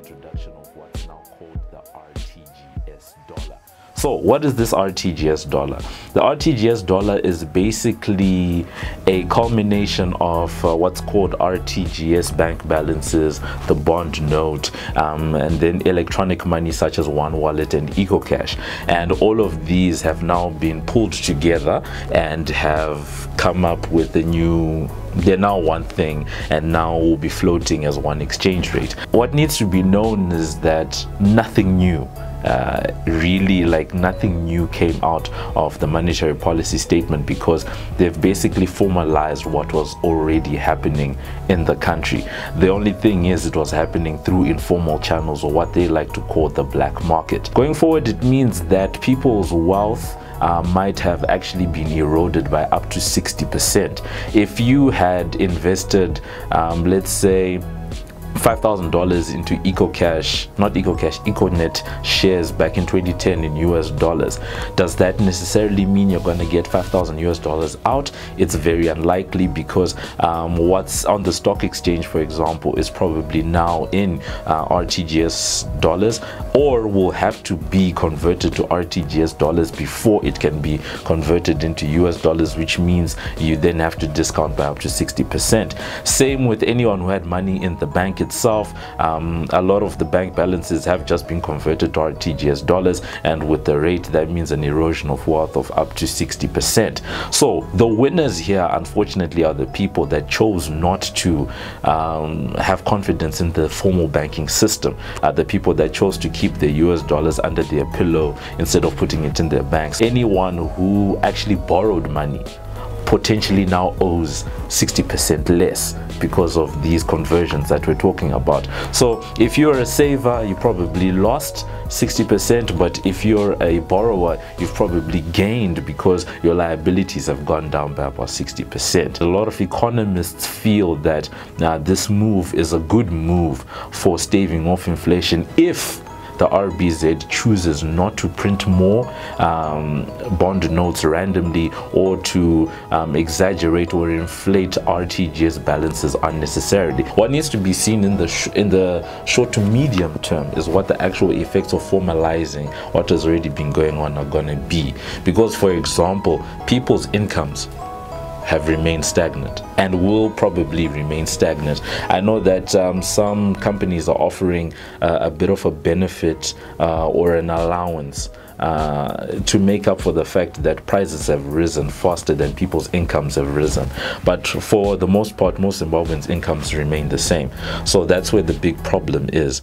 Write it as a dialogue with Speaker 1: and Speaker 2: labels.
Speaker 1: introduction of what's now called the Rtgs dollar. So what is this Rtgs dollar? The Rtgs dollar is basically a culmination of what's called Rtgs bank balances, the bond note, and then electronic money such as One Wallet and EcoCash. And all of these have now been pulled together and have come up with a new, they're now one thing, and now will be floating as one exchange rate. What needs to be known is that nothing new, really, like nothing new came out of the monetary policy statement, because they've basically formalized what was already happening in the country. The only thing is it was happening through informal channels, or what they like to call the black market. Going forward, it means that people's wealth might have actually been eroded by up to 60%. If you had invested, let's say, $5,000 into EcoNet shares back in 2010 in US dollars, does that necessarily mean you're going to get $5,000 out? It's very unlikely, because what's on the stock exchange, for example, is probably now in Rtgs dollars, or will have to be converted to Rtgs dollars before it can be converted into US dollars, which means you then have to discount by up to 60%. Same with anyone who had money in the bank itself. A lot of the bank balances have just been converted to Rtgs dollars, and with the rate, that means an erosion of wealth of up to 60%. So the winners here, unfortunately, are the people that chose not to have confidence in the formal banking system, the people that chose to keep the US dollars under their pillow instead of putting it in their banks. Anyone who actually borrowed money potentially now owes 60% less because of these conversions that we're talking about. So if you're a saver, you probably lost 60%, but if you're a borrower, you've probably gained, because your liabilities have gone down by about 60%. A lot of economists feel that this move is a good move for staving off inflation if the RBZ chooses not to print more bond notes randomly, or to exaggerate or inflate Rtgs balances unnecessarily. What needs to be seen in the short to medium term is what the actual effects of formalizing what has already been going on are going to be. Because, for example, people's incomes have remained stagnant and will probably remain stagnant. I know that some companies are offering a bit of a benefit or an allowance to make up for the fact that prices have risen faster than people's incomes have risen. But for the most part, most Zimbabweans' incomes remain the same. So that's where the big problem is.